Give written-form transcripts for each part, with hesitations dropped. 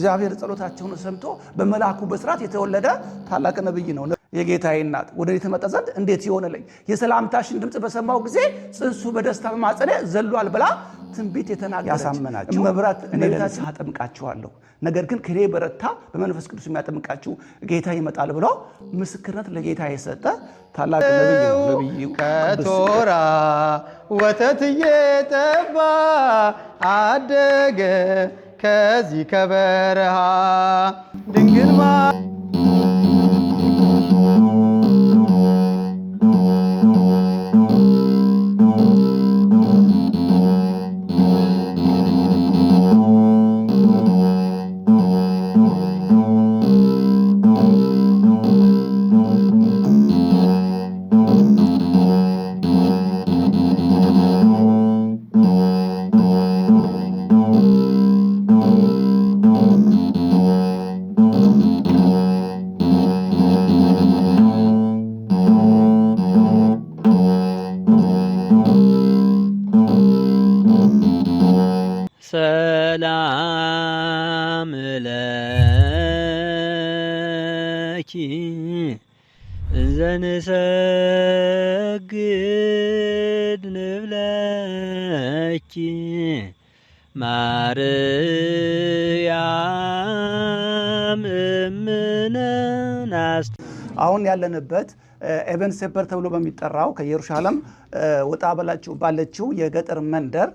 እግዚአብሔር ጸሎታቸውን ሰምቶ በመላኩ በስራት የተወለደ ታላቅ ነብይ ነው። የጌታዬ እናት ወደ እኔ ትመጣ ዘንድ እንዴት ይሆንልኝ? የሰላምታሽን ድምጽ በሰማው ጊዜ ጽንሱ በደስታ በማጸኔ ዘሏል ብላ ትንቢት የተናገረች ያሳመናችሁ መብራት እኔታችን አጠምቃችኋለሁ፣ ነገር ግን ከኔ በረታ በመንፈስ ቅዱስ የሚያጠምቃችሁ ጌታ ይመጣል ብሎ ምስክርነት ለጌታ የሰጠ ታላቅ ነብይ ነው። ነብዩ ከቶራ ወተት እየጠባ አደገ ከዚህ ከበረሃ ድንግል ሰላም ለኪ ዘንሰግድ ንብለኪ ማርያም እምነ ናስት። አሁን ያለንበት ኤቨን ሴፐር ተብሎ በሚጠራው ከኢየሩሳሌም ወጣ ባለችው የገጠር መንደር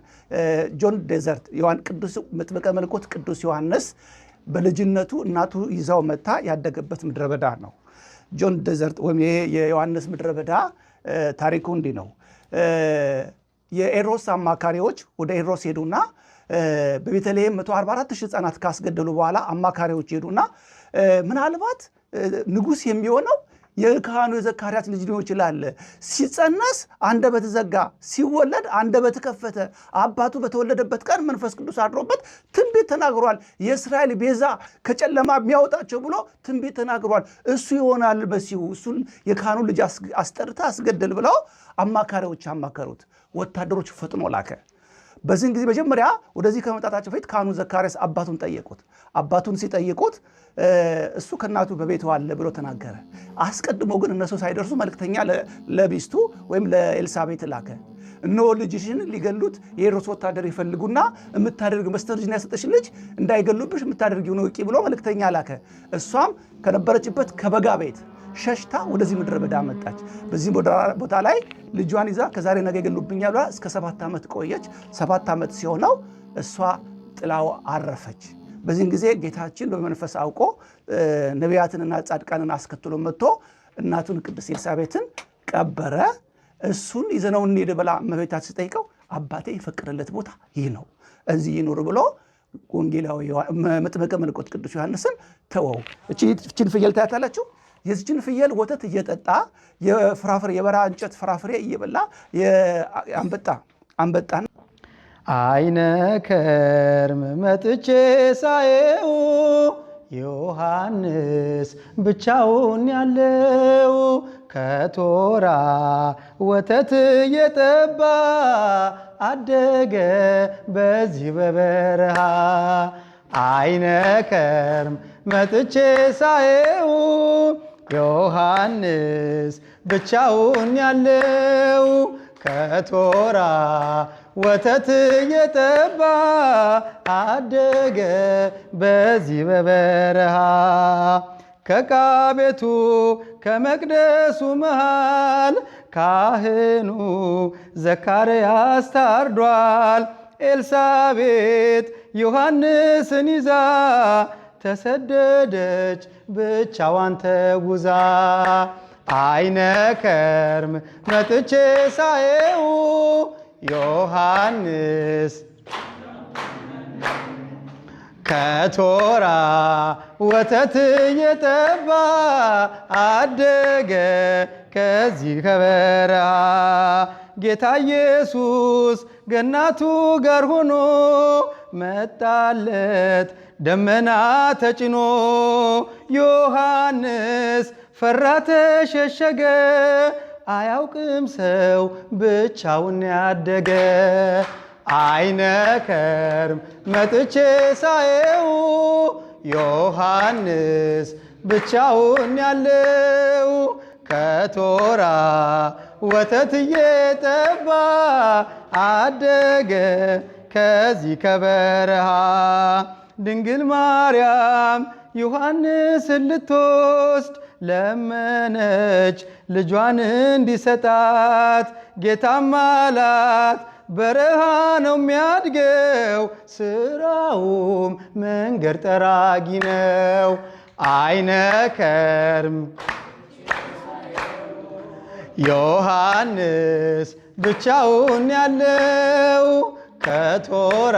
ጆን ዴዘርት ቅዱስ መጥምቀ መለኮት ቅዱስ ዮሐንስ በልጅነቱ እናቱ ይዛው መታ ያደገበት ምድረ በዳ ነው። ጆን ዴዘርት ወይም የዮሐንስ ምድረ በዳ ታሪኩ እንዲህ ነው። የኤሮስ አማካሪዎች ወደ ኤሮስ ሄዱና በቤተልሔም 144,000 ሕፃናት ካስገደሉ በኋላ አማካሪዎች ሄዱና ምናልባት ንጉሥ የሚሆነው የካህኑ የዘካርያስ ልጅ ሊሆን ይችላል። ሲጸነስ አንደበት ዘጋ፣ ሲወለድ አንደበት ከፈተ፣ አባቱ በተወለደበት ቀን መንፈስ ቅዱስ አድሮበት ትንቢት ተናግሯል። የእስራኤል ቤዛ ከጨለማ የሚያወጣቸው ብሎ ትንቢት ተናግሯል። እሱ ይሆናል መሲሁ፣ እሱን የካህኑ ልጅ አስጠርታ አስገድል ብለው አማካሪዎች አማከሩት። ወታደሮች ፈጥኖ ላከ። በዚህን ጊዜ መጀመሪያ ወደዚህ ከመምጣታቸው ፊት ካህኑ ዘካርያስ አባቱን ጠየቁት። አባቱን ሲጠይቁት እሱ ከእናቱ በቤቱ አለ ብሎ ተናገረ። አስቀድሞ ግን እነሱ ሳይደርሱ መልእክተኛ ለሚስቱ ወይም ለኤልሳቤጥ ላከ። እነሆ ልጅሽን ሊገሉት የሄሮድስ ወታደር ይፈልጉና የምታደርግ በስተርጅና ያሰጠሽ ልጅ እንዳይገሉብሽ የምታደርጊውን እወቂ ብሎ መልእክተኛ ላከ። እሷም ከነበረችበት ከበጋ ቤት ሸሽታ ወደዚህ ምድረ በዳ መጣች። በዚህ ቦታ ላይ ልጇን ይዛ ከዛሬ ነገ ይገሉብኛል ብላ እስከ 7 ዓመት ቆየች። 7 ዓመት ሲሆነው እሷ ጥላው አረፈች። በዚህን ጊዜ ጌታችን በመንፈስ አውቆ ነቢያትንና ጻድቃንን አስከትሎ መጥቶ እናቱን ቅድስት ኤልሳቤጥን ቀበረ። እሱን ይዘነው እንሄድ ብላ እመቤታችን ስጠይቀው አባቴ የፈቀደለት ቦታ ይህ ነው፣ እዚህ ይኑር ብሎ ወንጌላዊ መጥምቀ መለኮት ቅዱስ ዮሐንስን ተወው። እቺን ፍየል ታያታላችሁ። የዚችን ፍየል ወተት እየጠጣ የፍራፍሬ የበረሃ እንጨት ፍራፍሬ እየበላ አንበጣ አይነ ከርም መጥቼ ሳየው ዮሐንስ ብቻውን ያለው ከቶራ ወተት የጠባ አደገ በዚህ በበረሃ። አይነ ከርም መጥቼ ሳየው ዮሐንስ ብቻውን ያለው ከቶራ ወተት የጠባ አደገ በዚህ በበረሃ። ከዕቃ ቤቱ ከመቅደሱ መሃል ካህኑ ዘካርያስ ታርዷል። ኤልሳቤጥ ዮሐንስን ይዛ ተሰደደች ብቻዋን ተጉዛ። አይነ ከርም መጥቼ ሳየው ዮሐንስ ከቶራ ወተት የጠባ አደገ ከዚህ ከበረሃ። ጌታ ኢየሱስ ከእናቱ ጋር ሆኖ መጣለት ደመና ተጭኖ። ዮሐንስ ፈራ ተሸሸገ፣ አያውቅም ሰው ብቻውን ያደገ። አይነ ከርም መጥቼ ሳየው ዮሐንስ ብቻውን ያለው ከቶራ ወተት እየጠባ አደገ ከዚህ ከበረሃ። ድንግል ማርያም ዮሐንስን ልትወስድ ለመነች ልጇን እንዲሰጣት። ጌታም አላት በረሃ ነው የሚያድገው ስራውም መንገድ ጠራጊ ነው። አይነከርም ዮሐንስ ብቻውን ያለው ከቶራ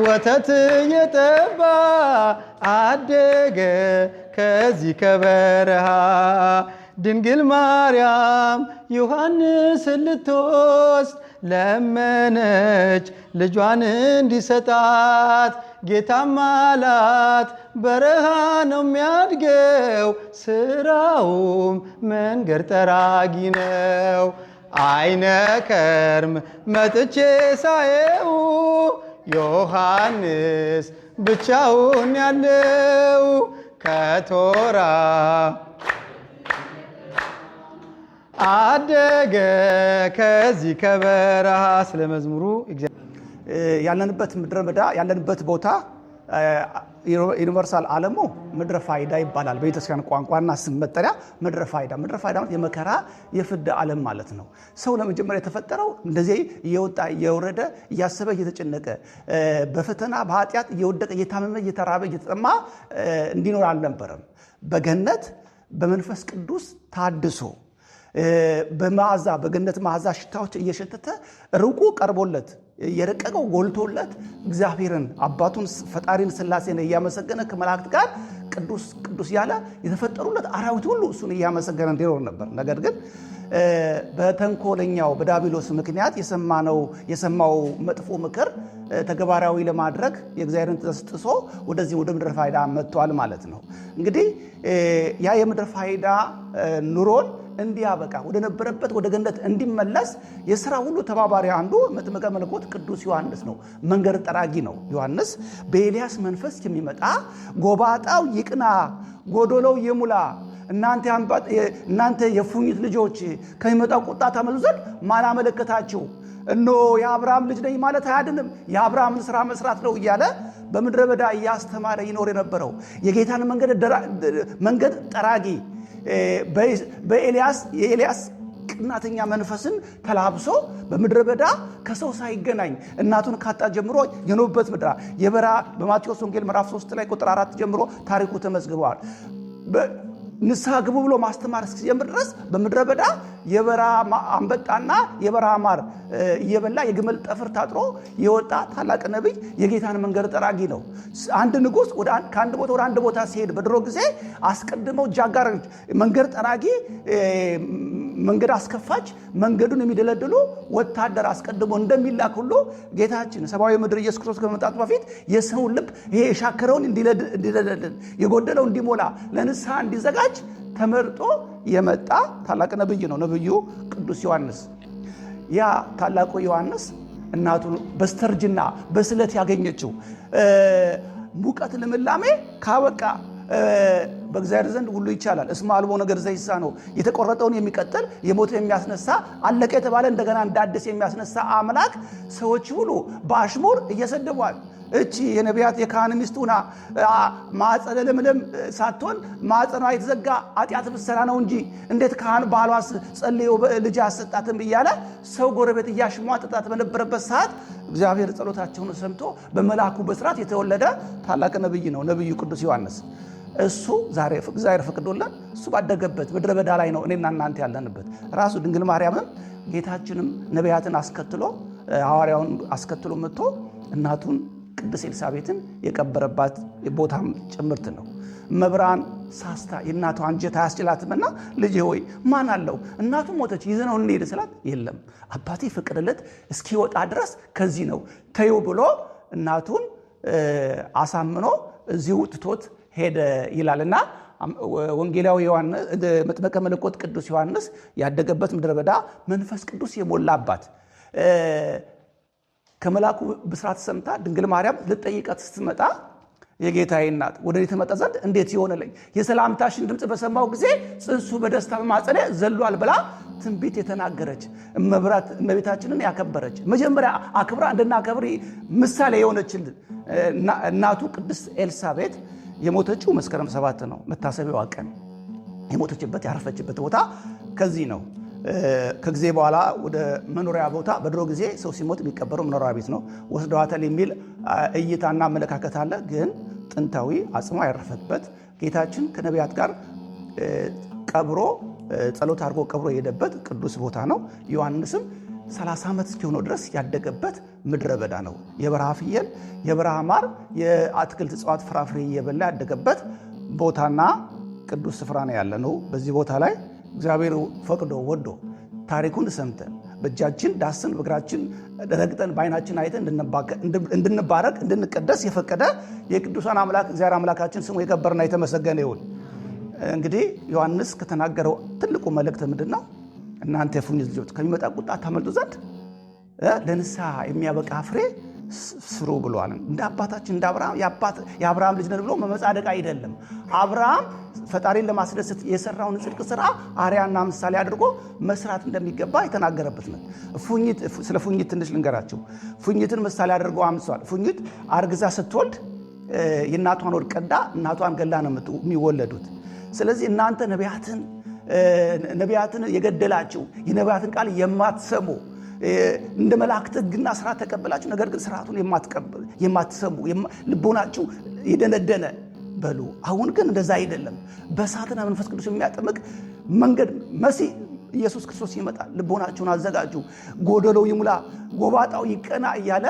ወተት የጠባ አደገ ከዚህ ከበረሃ። ድንግል ማርያም ዮሐንስን ልትወስድ ለመነች ልጇን እንዲሰጣት። ጌታም አላት በረሃ ነው የሚያድገው ስራውም መንገድ ጠራጊ ነው። አይነከርም መጥቼ ሳየው ዮሐንስ ብቻውን ያለው ከቶራ አደገ ከዚህ ከበረሃ። ስለ መዝሙሩ ያለንበት ምድረ በዳ ያለንበት ቦታ ዩኒቨርሳል ዓለሙ ምድረ ፋይዳ ይባላል። በቤተክርስቲያን ቋንቋና ስም መጠሪያ ምድረ ፋይዳ ማለት የመከራ የፍዳ ዓለም ማለት ነው። ሰው ለመጀመሪያ የተፈጠረው እንደዚህ እየወጣ እየወረደ እያሰበ እየተጨነቀ በፈተና በኃጢአት እየወደቀ እየታመመ እየተራበ እየተጠማ እንዲኖር አልነበረም። በገነት በመንፈስ ቅዱስ ታድሶ በመዓዛ በገነት መዓዛ ሽታዎች እየሸተተ ሩቁ ቀርቦለት የረቀቀው ጎልቶለት እግዚአብሔርን አባቱን ፈጣሪን ሥላሴን እያመሰገነ ከመላእክት ጋር ቅዱስ ቅዱስ ያለ የተፈጠሩለት አራዊት ሁሉ እሱን እያመሰገነ እንዲኖር ነበር። ነገር ግን በተንኮለኛው በዲያብሎስ ምክንያት የሰማው መጥፎ ምክር ተግባራዊ ለማድረግ የእግዚአብሔርን ትእዛዝ ጥሶ ወደዚህ ወደ ምድረ ፋይዳ መጥቷል ማለት ነው። እንግዲህ ያ የምድረ ፋይዳ ኑሮን እንዲያበቃ ወደ ነበረበት ወደ ገነት እንዲመለስ የሥራ ሁሉ ተባባሪ አንዱ መጥምቀ መለኮት ቅዱስ ዮሐንስ ነው። መንገድ ጠራጊ ነው። ዮሐንስ በኤልያስ መንፈስ የሚመጣ ጎባጣው ይቅና ጎዶሎው ይሙላ እናንተ የፉኝት ልጆች ከሚመጣው ቁጣ ታመልጡ ዘንድ ማን አመለከታችሁ? እነሆ የአብርሃም ልጅ ነኝ ማለት አያድንም፣ የአብርሃምን ሥራ መስራት ነው እያለ በምድረ በዳ እያስተማረ ይኖር የነበረው የጌታን መንገድ ጠራጊ የኤልያስ ቅናተኛ መንፈስን ተላብሶ በምድረ በዳ ከሰው ሳይገናኝ እናቱን ካጣ ጀምሮ የኖበት ምድራ የበራ በማቴዎስ ወንጌል ምዕራፍ 3 ላይ ቁጥር 4 ጀምሮ ታሪኩ ተመዝግቧል። ንስሐ ግቡ ብሎ ማስተማር እስኪጀምር ድረስ በምድረ በዳ የበራ አንበጣና የበራ ማር እየበላ የግመል ጠፍር ታጥሮ የወጣ ታላቅ ነቢይ የጌታን መንገድ ጠራጊ ነው። አንድ ንጉሥ ከአንድ ቦታ ወደ አንድ ቦታ ሲሄድ በድሮ ጊዜ አስቀድመው ጃጋሮች መንገድ ጠራጊ መንገድ አስከፋች መንገዱን የሚደለድሉ ወታደር አስቀድሞ እንደሚላክ ሁሉ ጌታችን ሰብአዊ ምድር ኢየሱስ ክርስቶስ ከመምጣቱ በፊት የሰውን ልብ ይሄ የሻከረውን እንዲደለድል የጎደለው እንዲሞላ ለንስሐ እንዲዘጋጅ ተመርጦ የመጣ ታላቅ ነብይ ነው። ነብዩ ቅዱስ ዮሐንስ። ያ ታላቁ ዮሐንስ እናቱን በስተርጅና በስለት ያገኘችው ሙቀት ልምላሜ ካበቃ በእግዚአብሔር ዘንድ ሁሉ ይቻላል። እስመ አልቦ ነገር ዘይሳነው የተቆረጠውን የሚቀጥል የሞት የሚያስነሳ አለቀ የተባለ እንደገና እንደ አዲስ የሚያስነሳ አምላክ ሰዎች ሁሉ በአሽሙር እየሰደቧል። እቺ የነቢያት የካህን ሚስት ሆና ማዕፀነ ለምለም ሳትሆን ማዕፀኗ የተዘጋ ኃጢአት ብትሰራ ነው እንጂ እንዴት ካህን ባሏስ ጸልዮ ልጅ አሰጣትም እያለ ሰው ጎረቤት እያሽሟጠጣት በነበረበት ሰዓት እግዚአብሔር ጸሎታቸውን ሰምቶ በመልአኩ በስራት የተወለደ ታላቅ ነብይ ነው ነብዩ ቅዱስ ዮሐንስ። እሱ ዛሬ እግዚአብሔር ፈቅዶልን እሱ ባደገበት ምድረ በዳ ላይ ነው እኔና እናንተ ያለንበት። ራሱ ድንግል ማርያምም ጌታችንም ነቢያትን አስከትሎ ሐዋርያውን አስከትሎ መጥቶ እናቱን ቅድስት ኤልሳቤጥን የቀበረባት ቦታም ጭምርት ነው። መብራን ሳስታ የእናቱ አንጀት አያስችላትምና ልጄ ሆይ ማን አለው እናቱ ሞተች ይዘነው እንሄድ ስላት የለም አባቴ ፍቅድለት እስኪወጣ ድረስ ከዚህ ነው ተይው ብሎ እናቱን አሳምኖ እዚሁ ትቶት ሄደ ይላልና ወንጌላዊ ዮሐንስ መጥምቀ መለኮት ቅዱስ ዮሐንስ ያደገበት ምድረ በዳ መንፈስ ቅዱስ የሞላባት ከመላኩ ብስራት ሰምታ ድንግል ማርያም ልጠይቃት ስትመጣ የጌታዬ እናት ወደ እኔ ትመጣ ዘንድ እንዴት ይሆንልኝ? የሰላምታሽን ድምፅ በሰማው ጊዜ ጽንሱ በደስታ በማጸኔ ዘሏል ብላ ትንቢት የተናገረች እመቤታችንን ያከበረች መጀመሪያ አክብራ እንድናከብር ምሳሌ የሆነችልን እናቱ ቅድስት ኤልሳቤጥ የሞተችው መስከረም 7 ነው። መታሰቢያዋ ቀን የሞተችበት ያረፈችበት ቦታ ከዚህ ነው። ከጊዜ በኋላ ወደ መኖሪያ ቦታ በድሮ ጊዜ ሰው ሲሞት የሚቀበረው መኖሪያ ቤት ነው ወስደዋታል የሚል እይታና አመለካከት አለ። ግን ጥንታዊ አጽሟ ያረፈበት ጌታችን ከነቢያት ጋር ቀብሮ ጸሎት አድርጎ ቀብሮ የሄደበት ቅዱስ ቦታ ነው። ዮሐንስም 30 ዓመት እስኪሆነው ድረስ ያደገበት ምድረ በዳ ነው። የበረሃ ፍየል፣ የበረሃ ማር፣ የአትክልት እጽዋት ፍራፍሬ እየበላ ያደገበት ቦታና ቅዱስ ስፍራ ነው ያለ ነው። በዚህ ቦታ ላይ እግዚአብሔር ፈቅዶ ወዶ ታሪኩን ሰምተን በእጃችን ዳስን በእግራችን ረግጠን በዓይናችን አይተን እንድንባረክ እንድንቀደስ የፈቀደ የቅዱሳን አምላክ እግዚአብሔር አምላካችን ስሙ የከበረና የተመሰገነ ይሁን። እንግዲህ ዮሐንስ ከተናገረው ትልቁ መልእክት ምንድን ነው? እናንተ የእፉኝት ልጆች ከሚመጣ ቁጣ ታመልጡ ዘንድ ለንስሐ የሚያበቃ ፍሬ ስሩ ብሏል። እንደ አባታችን እንደ አብርሃም የአብርሃም ልጅ ነን ብሎ መመጻደቅ አይደለም። አብርሃም ፈጣሪን ለማስደሰት የሰራውን ጽድቅ ስራ አርያና ምሳሌ አድርጎ መስራት እንደሚገባ የተናገረበት ነው። ስለ ፉኝት ትንሽ ልንገራቸው። ፉኝትን ምሳሌ አድርጎ አምሷል። ፉኝት አርግዛ ስትወልድ የእናቷን ወድ ቀዳ እናቷን ገላ ነው የሚወለዱት። ስለዚህ እናንተ ነቢያትን የገደላችሁ የነቢያትን ቃል የማትሰሙ እንደ መላእክት ሕግና ስርዓት ተቀበላችሁ፣ ነገር ግን ስርዓቱን የማትሰሙ ልቦናችሁ የደነደነ በሉ። አሁን ግን እንደዛ አይደለም። በእሳትና መንፈስ ቅዱስ የሚያጠምቅ መንገድ መሲህ ኢየሱስ ክርስቶስ ይመጣል። ልቦናችሁን አዘጋጁ፣ ጎደሎው ይሙላ፣ ጎባጣው ይቀና እያለ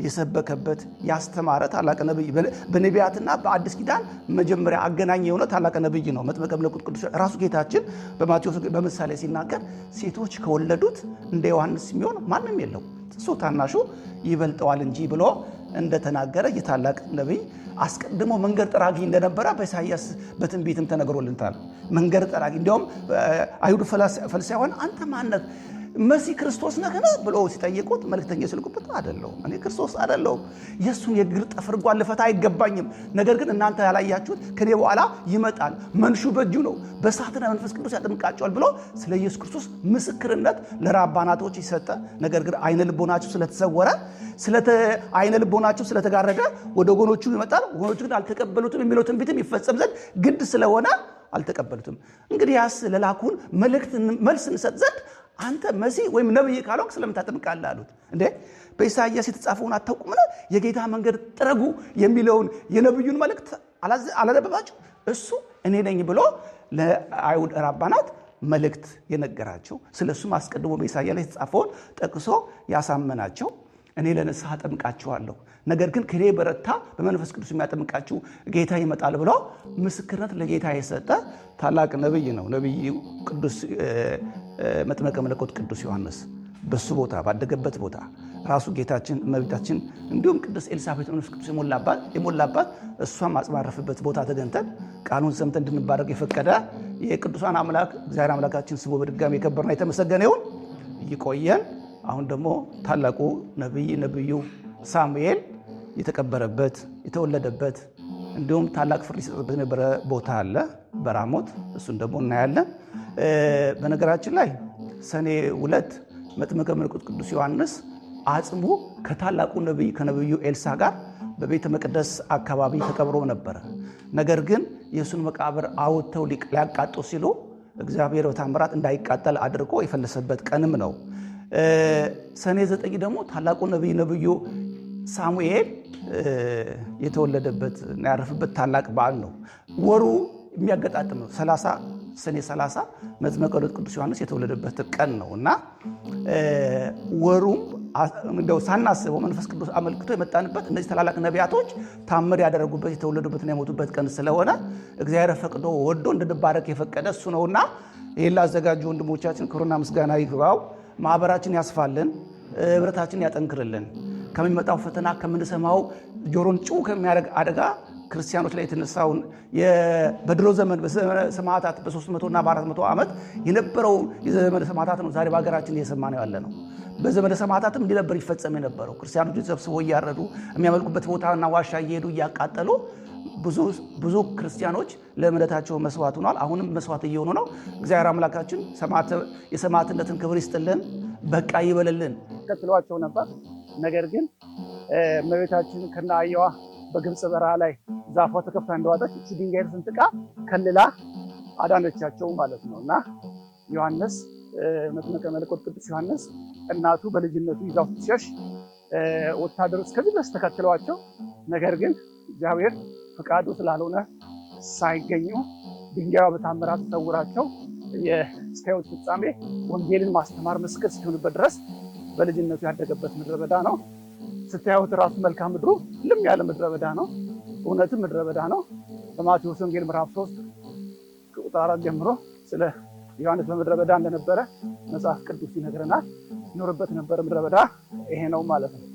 የሰበከበት ያስተማረ ታላቅ ነብይ በነቢያትና በአዲስ ኪዳን መጀመሪያ አገናኝ የሆነ ታላቅ ነብይ ነው። መጥምቀ መለኮት ቅዱስ ራሱ ጌታችን በማቴዎስ በምሳሌ ሲናገር ሴቶች ከወለዱት እንደ ዮሐንስ የሚሆን ማንም የለው እሱ ታናሹ ይበልጠዋል እንጂ ብሎ እንደተናገረ የታላቅ ነብይ አስቀድሞ መንገድ ጠራጊ እንደነበረ በኢሳይያስ በትንቢትም ተነግሮልናል። መንገድ ጠራጊ እንዲያውም አይሁድ ፈሪሳውያን አንተ ማነህ መሲህ ክርስቶስ ነህ ብሎ ሲጠይቁት መልእክተኛ ሲልኩበት አይደለሁም፣ እኔ ክርስቶስ አይደለሁም፣ የእሱን የእግር ጠፍር እንኳን ልፈታ አይገባኝም። ነገር ግን እናንተ ያላያችሁት ከኔ በኋላ ይመጣል፣ መንሹ በእጁ ነው፣ በእሳትና መንፈስ ቅዱስ ያጠምቃቸዋል ብሎ ስለ ኢየሱስ ክርስቶስ ምስክርነት ለራባናቶች ይሰጠ። ነገር ግን አይነ ልቦናቸው ስለተሰወረ አይነ ልቦናቸው ስለተጋረደ ወደ ወገኖቹ ይመጣል፣ ወገኖቹ ግን አልተቀበሉትም የሚለው ትንቢትም ይፈጸም ዘንድ ግድ ስለሆነ አልተቀበሉትም። እንግዲህ ያስ ለላኩን መልእክት መልስ እንሰጥ ዘንድ አንተ መሲህ ወይም ነብይ ካልሆንክ ስለምን ታጠምቃለህ አሉት። እንዴ በኢሳይያስ የተጻፈውን አታውቁምን? የጌታ መንገድ ጥረጉ የሚለውን የነብዩን መልእክት አላነበባችሁ? እሱ እኔ ነኝ ብሎ ለአይሁድ ራባናት መልእክት የነገራቸው፣ ስለሱም አስቀድሞ በኢሳይያስ ላይ የተጻፈውን ጠቅሶ ያሳመናቸው፣ እኔ ለንስሐ አጠምቃችኋለሁ፣ ነገር ግን ከኔ በረታ በመንፈስ ቅዱስ የሚያጠምቃችሁ ጌታ ይመጣል ብሎ ምስክርነት ለጌታ የሰጠ ታላቅ ነብይ ነው። ነብዩ ቅዱስ መጥምቀ መለኮት ቅዱስ ዮሐንስ በሱ ቦታ ባደገበት ቦታ ራሱ ጌታችን እመቤታችን እንዲሁም ቅዱስ ኤልሳቤጥ መንፈስ ቅዱስ የሞላባት እሷም አጽማረፍበት ቦታ ተገኝተን ቃሉን ሰምተን እንድንባረክ የፈቀደ የቅዱሳን አምላክ እግዚአብሔር አምላካችን ስሙ በድጋሚ የከበረና የተመሰገነ ይሁን። ይቆየን። አሁን ደግሞ ታላቁ ነብዩ ሳሙኤል የተቀበረበት የተወለደበት እንዲሁም ታላቅ ፍርድ ይሰጥበት የነበረ ቦታ አለ በራሞት። እሱን ደግሞ እናያለን። በነገራችን ላይ ሰኔ 2 መጥምቀ መለኮት ቅዱስ ዮሐንስ አጽሙ ከታላቁ ነብይ ከነብዩ ኤልሳ ጋር በቤተ መቅደስ አካባቢ ተቀብሮ ነበረ። ነገር ግን የእሱን መቃብር አውጥተው ሊያቃጡ ሲሉ እግዚአብሔር በታምራት እንዳይቃጠል አድርጎ የፈለሰበት ቀንም ነው። ሰኔ 9 ደግሞ ታላቁ ነብዩ ሳሙኤል የተወለደበት እና ያረፈበት ታላቅ በዓል ነው። ወሩ የሚያገጣጥም ነው። ሰኔ 30 መጥምቀ መለኮት ቅዱስ ዮሐንስ የተወለደበት ቀን ነው እና ወሩም እንደው ሳናስበው መንፈስ ቅዱስ አመልክቶ የመጣንበት እነዚህ ታላላቅ ነቢያቶች ታምር ያደረጉበት የተወለዱበትና የሞቱበት ቀን ስለሆነ እግዚአብሔር ፈቅዶ ወዶ እንድንባረክ የፈቀደ እሱ ነውና ይህን ላዘጋጁ ወንድሞቻችን ክብርና ምስጋና ይግባው። ማህበራችን ያስፋልን፣ ህብረታችን ያጠንክርልን። ከሚመጣው ፈተና ከምንሰማው ጆሮን ጭው ከሚያደርግ አደጋ ክርስቲያኖች ላይ የተነሳውን በድሮ ዘመን በሰማዕታት በ300 እና በ400 ዓመት የነበረው የዘመነ ሰማዕታት ነው ዛሬ በሀገራችን እየሰማ ነው ያለ ነው። በዘመነ ሰማዕታትም እንዲነበር ይፈጸም የነበረው ክርስቲያኖች ተሰብስበው እያረዱ የሚያመልኩበት ቦታና ዋሻ እየሄዱ እያቃጠሉ ብዙ ክርስቲያኖች ለእምነታቸው መስዋዕት ሆኗል። አሁንም መስዋዕት እየሆኑ ነው። እግዚአብሔር አምላካችን የሰማዕትነትን ክብር ይስጥልን፣ በቃ ይበልልን። ተከትሏቸው ነበር። ነገር ግን እመቤታችን ከነ አህያዋ በግብፅ በረሃ ላይ ዛፏ ተከፍታ እንደዋጠች እቺ ድንጋይ ስንጥቃ ከልላ አዳነቻቸው ማለት ነው። እና ዮሐንስ መጥምቀ መለኮት ቅዱስ ዮሐንስ እናቱ በልጅነቱ ይዛው ስትሸሽ ወታደሮች እስከዚህ ድረስ ተከትለዋቸው፣ ነገር ግን እግዚአብሔር ፈቃዱ ስላልሆነ ሳይገኙ ድንጋዩ በታምራት ተሰውራቸው እስከ ሕይወት ፍጻሜ ወንጌልን ማስተማር መስቀል እስኪሆንበት ድረስ በልጅነቱ ያደገበት ምድረ በዳ ነው። ስታዩት ራሱ መልክዓ ምድሩ ልም ያለ ምድረ በዳ ነው። እውነትም ምድረ በዳ ነው። በማቴዎስ ወንጌል ምዕራፍ 3 ቁጥር 4 ጀምሮ ስለ ዮሐንስ በምድረ በዳ እንደነበረ መጽሐፍ ቅዱስ ይነግረናል። ይኖርበት ነበር ምድረ በዳ ይሄ ነው ማለት ነው።